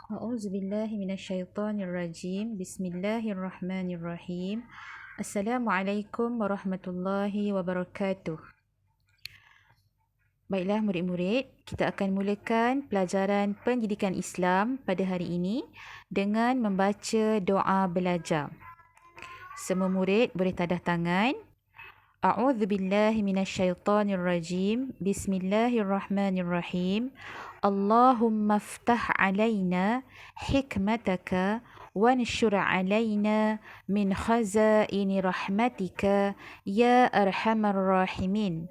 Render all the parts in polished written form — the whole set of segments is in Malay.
أعوذ بالله من الشيطان الرجيم بسم الله الرحمن الرحيم السلام عليكم ورحمة الله وبركاته. Baiklah murid-murid, kita akan mulakan pelajaran pendidikan Islam pada hari ini dengan membaca doa belajar. Semua murid boleh tadah tangan. A'udzu billahi minasyaitonir rajim. Bismillahirrahmanirrahim. Allahumma iftah 'alaina hikmataka wanshur 'alaina min khazaini rahmatika ya arhamar rahimin.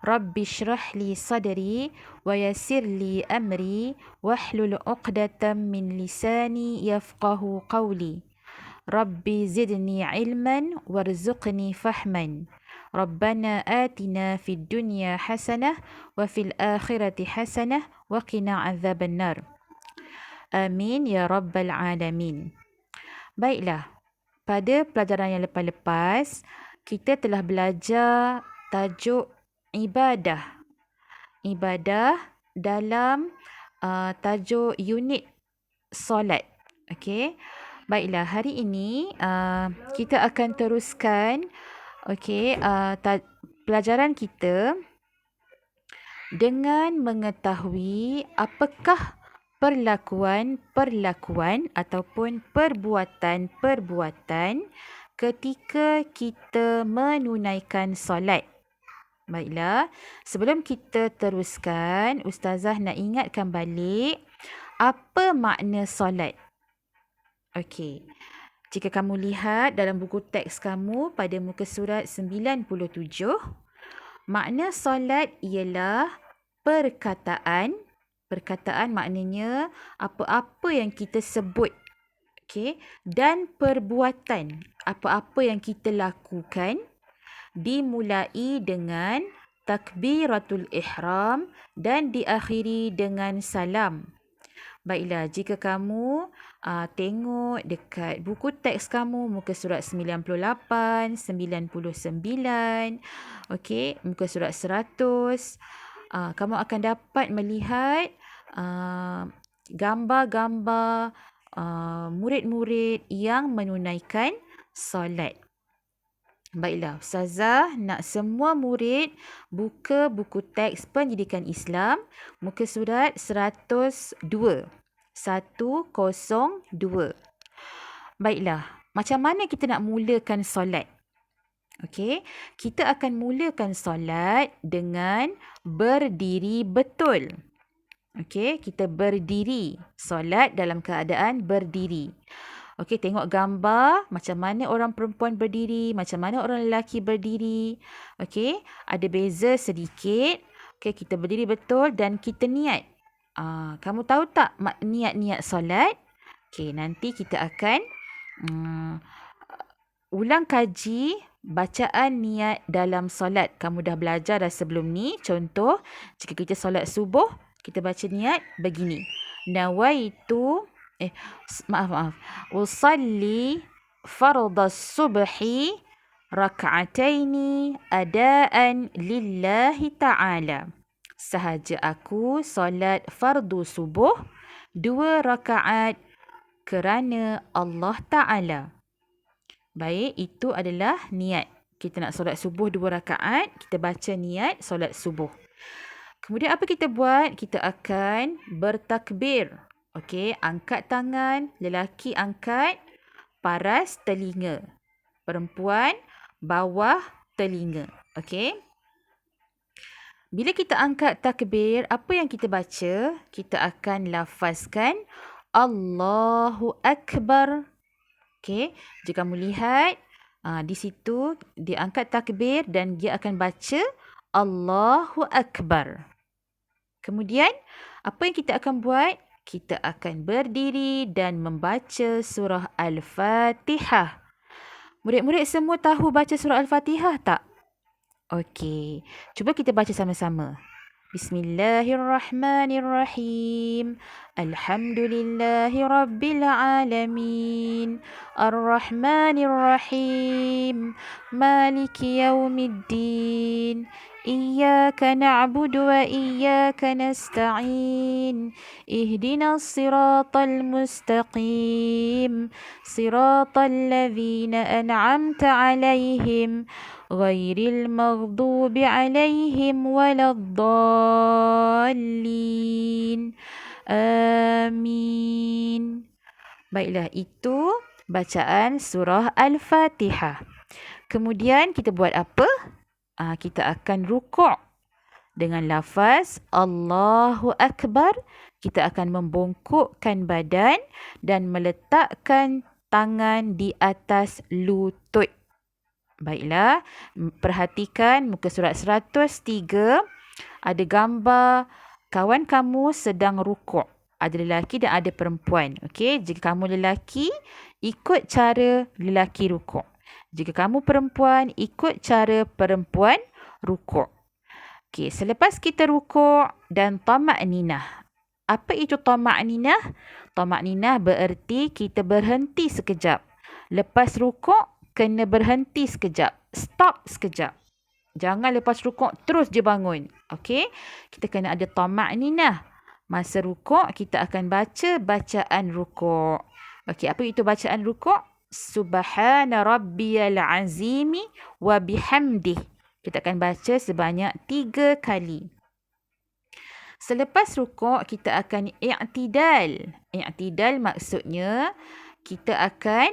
Rabbi shrah li sadri wa yassir li amri wahlul 'uqdatam min lisani yafqahu qawli. Rabbi zidni 'ilman warzuqni fahman. Rabbana atina fid dunya hasanah wa fil akhirati hasanah wa qina azabannar. Amin ya rabbal alamin. Baiklah, pada pelajaran yang lepas-lepas kita telah belajar tajuk ibadah. Ibadah dalam tajuk unit solat. Okey. Baiklah, hari ini kita akan teruskan pelajaran kita dengan mengetahui apakah perlakuan-perlakuan ataupun perbuatan-perbuatan ketika kita menunaikan solat. Baiklah, sebelum kita teruskan, Ustazah nak ingatkan balik apa makna solat. Okey. Jika kamu lihat dalam buku teks kamu pada muka surat 97, makna solat ialah perkataan. Perkataan maknanya apa-apa yang kita sebut. Okey, dan perbuatan, apa-apa yang kita lakukan dimulai dengan takbiratul ihram dan diakhiri dengan salam. Baiklah, jika kamu tengok dekat buku teks kamu muka surat 98, 99, okey, muka surat 100, kamu akan dapat melihat gambar-gambar murid-murid yang menunaikan solat. Baiklah, Ustazah nak semua murid buka buku teks pendidikan Islam muka surat 102. 102. Baiklah, macam mana kita nak mulakan solat? Okey, kita akan mulakan solat dengan berdiri betul. Okey, kita berdiri. Solat dalam keadaan berdiri. Okey, tengok gambar macam mana orang perempuan berdiri, macam mana orang lelaki berdiri. Okey, ada beza sedikit. Okey, kita berdiri betul dan kita niat. Kamu tahu tak niat-niat solat? Okey, nanti kita akan ulang kaji bacaan niat dalam solat. Kamu dah belajar dah sebelum ni. Contoh, jika kita solat subuh, kita baca niat begini. Nawaitu usalli fardhas subhi rak'ataini adaan lillahi ta'ala. Sahaja aku solat fardu subuh 2 rakaat kerana Allah Ta'ala. Baik, itu adalah niat. Kita nak solat subuh 2 rakaat, kita baca niat solat subuh. Kemudian apa kita buat? Kita akan bertakbir. Okey, angkat tangan, lelaki angkat paras telinga. Perempuan bawah telinga. Okey. Bila kita angkat takbir, apa yang kita baca? Kita akan lafazkan Allahu Akbar. Okey, jika kamu lihat di situ dia angkat takbir dan dia akan baca Allahu Akbar. Kemudian apa yang kita akan buat? Kita akan berdiri dan membaca surah Al-Fatihah. Murid-murid semua tahu baca surah Al-Fatihah tak? Okey, cuba kita baca sama-sama. Bismillahirrahmanirrahim. Alhamdulillahi rabbil alamin. Ar-Rahmanirrahim. Maliki yaumiddin. إياك نعبد وإياك نستعين اهدنا الصراط المستقيم صراط الذين أنعمت عليهم غير المغضوب عليهم ولا الضالين آمين. Baiklah, itu bacaan surah Al-Fatihah. Kemudian kita buat apa? Kita akan rukuk dengan lafaz Allahu Akbar. Kita akan membongkokkan badan dan meletakkan tangan di atas lutut. Baiklah, perhatikan muka surat 103. Ada gambar kawan kamu sedang rukuk. Ada lelaki dan ada perempuan. Okey, jika kamu lelaki, ikut cara lelaki rukuk. Jika kamu perempuan, ikut cara perempuan rukuk. Okey, selepas kita rukuk dan tamakninah. Apa itu tamakninah? Tamakninah bererti kita berhenti sekejap. Lepas rukuk, kena berhenti sekejap. Stop sekejap. Jangan lepas rukuk terus je bangun. Okey, kita kena ada tamakninah. Masa rukuk, kita akan baca bacaan rukuk. Okey, apa itu bacaan rukuk? Subhana rabbiyal azimi wa bihamdih. Kita akan baca sebanyak 3 kali. Selepas rukuk, kita akan i'tidal. I'tidal maksudnya kita akan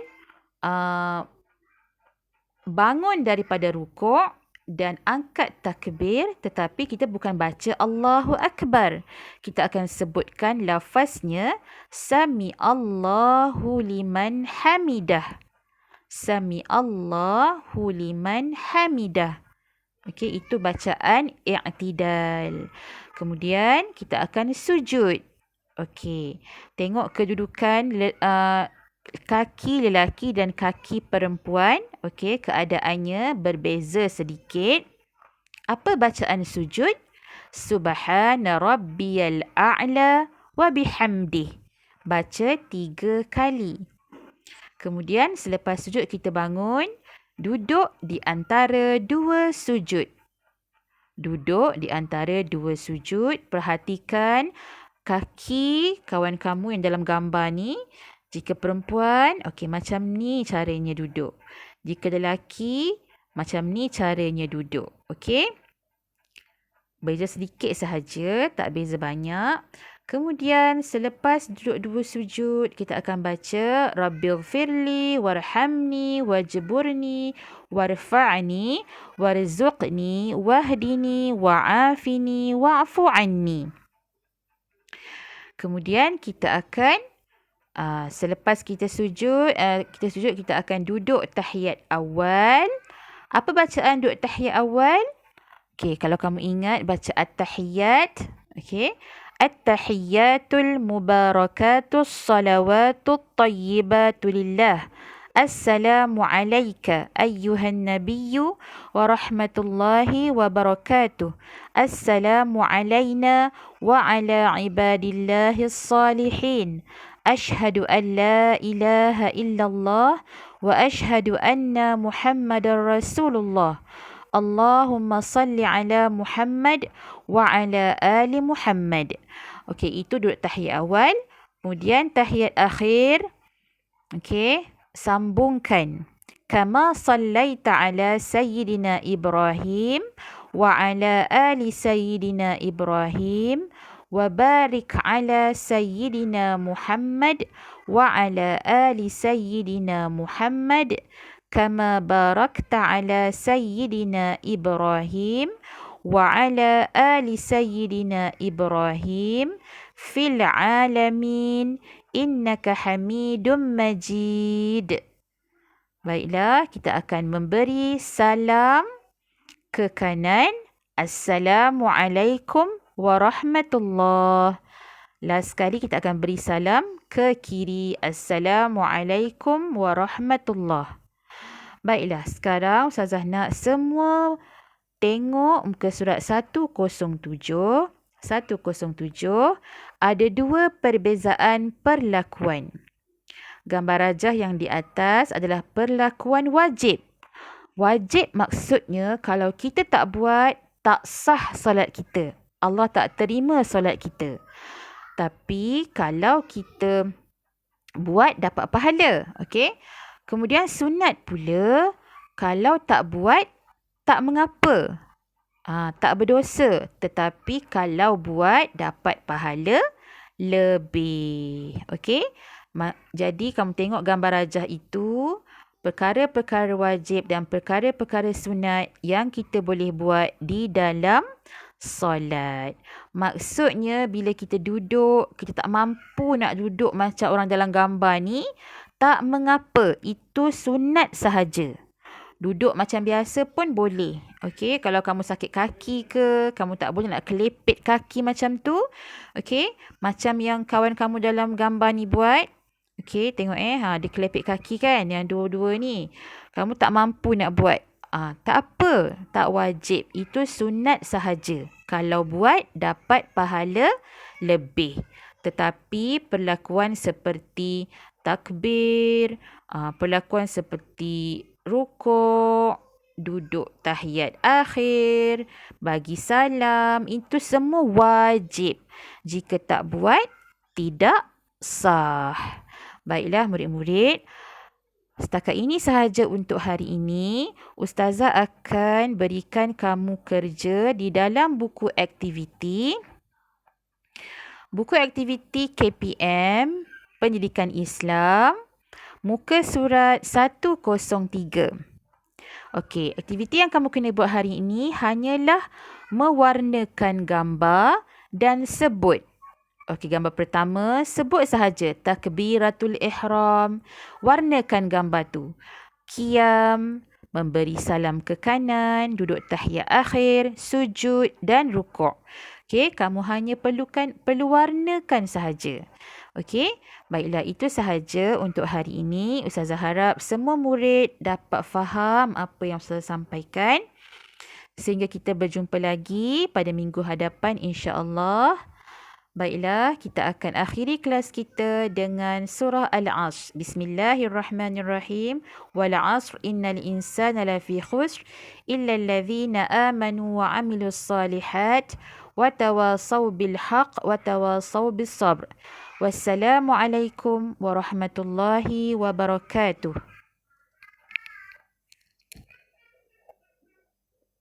bangun daripada rukuk dan angkat takbir, tetapi kita bukan baca Allahu Akbar. Kita akan sebutkan lafaznya Sami Allahu liman hamidah. Sami Allahu liman hamidah. Okey, itu bacaan i'tidal. Kemudian kita akan sujud. Okey, tengok kedudukan kaki lelaki dan kaki perempuan. Okey, keadaannya berbeza sedikit. Apa bacaan sujud? Subhana rabbiyal a'la wa bihamdih. Baca 3 kali. Kemudian selepas sujud kita bangun, duduk di antara 2 sujud. Duduk di antara 2 sujud. Perhatikan kaki kawan kamu yang dalam gambar ni. Jika perempuan, okey, macam ni caranya duduk. Jika lelaki, macam ni caranya duduk. Okey? Beza sedikit sahaja, tak beza banyak. Kemudian selepas duduk 2 sujud, kita akan baca Rabbighfirli warhamni wajburni warfa'ni warzuqni wahdini wa'afini wa'fu anni. Kemudian kita akan selepas kita sujud, kita akan duduk tahiyat awal. Apa bacaan duduk tahiyat awal? Okey, kalau kamu ingat baca at-tahiyat. Okey. At-tahiyyatul mubarakatus salawatut tayyibatu lillah. Assalamu alayka ayyuhan nabiyyu wa rahmatullahi wa barakatuh. Assalamu alayna wa ala ibadillahis salihin. Ashhadu an la ilaha illallah wa ashhadu anna Muhammadar Rasulullah. Allahumma salli ala Muhammad wa ala ali Muhammad. Okey, itu duduk tahiyat awal. Kemudian tahiyat akhir. Okey, sambungkan. Kama sallaita ala Sayyidina Ibrahim wa ala ali Sayyidina Ibrahim. وبارك على سيدنا محمد وعلى آل سيدنا محمد كما باركت على سيدنا إبراهيم وعلى آل سيدنا إبراهيم في العالمين إنك حميد مجيد. Baiklah, kita akan memberi salam ke kanan. Assalamualaikum warahmatullah. Last sekali kita akan beri salam ke kiri. Assalamualaikum warahmatullah. Baiklah, sekarang Ustazah nak semua tengok muka surat 107. 107 ada 2 perbezaan perlakuan. Gambar rajah yang di atas adalah perlakuan wajib. Wajib maksudnya kalau kita tak buat, tak sah solat kita. Allah tak terima solat kita. Tapi kalau kita buat dapat pahala. Okey. Kemudian sunat pula, kalau tak buat tak mengapa. Tak berdosa. Tetapi kalau buat dapat pahala lebih. Okey. Jadi kamu tengok gambar rajah itu, perkara-perkara wajib dan perkara-perkara sunat yang kita boleh buat di dalam solat. Maksudnya bila kita duduk, kita tak mampu nak duduk macam orang dalam gambar ni, tak mengapa. Itu sunat sahaja. Duduk macam biasa pun boleh. Okey, kalau kamu sakit kaki ke, kamu tak boleh nak kelepit kaki macam tu. Okey, macam yang kawan kamu dalam gambar ni buat. Okey, tengok dia kelepit kaki kan, yang dua-dua ni. Kamu tak mampu nak buat. Tak apa, tak wajib. Itu sunat sahaja. Kalau buat, dapat pahala lebih. Tetapi perlakuan seperti takbir, perlakuan seperti rukuk, duduk tahiyat akhir, bagi salam, itu semua wajib. Jika tak buat, tidak sah. Baiklah murid-murid, setakat ini sahaja untuk hari ini. Ustazah akan berikan kamu kerja di dalam buku aktiviti. Buku aktiviti KPM, Pendidikan Islam, muka surat 103. Okey, aktiviti yang kamu kena buat hari ini hanyalah mewarnakan gambar dan sebut. Okey, gambar pertama, sebut sahaja takbiratul ihram. Warnakan gambar tu. Qiyam, memberi salam ke kanan, duduk tahiyat akhir, sujud dan rukuk. Okey, kamu hanya perlu warnakan sahaja. Okey, baiklah, itu sahaja untuk hari ini. Ustazah harap semua murid dapat faham apa yang Ustazah sampaikan. Sehingga kita berjumpa lagi pada minggu hadapan insya-Allah. Baiklah, kita akan akhiri kelas kita dengan surah Al-Asr. Bismillahirrahmanirrahim. Wal 'asr innal insana lafi khusr illa alladhina amanu wa 'amilus solihat wa tawasaw bil haqq wa tawasaw bis sabr. Wassalamualaikum warahmatullahi wabarakatuh.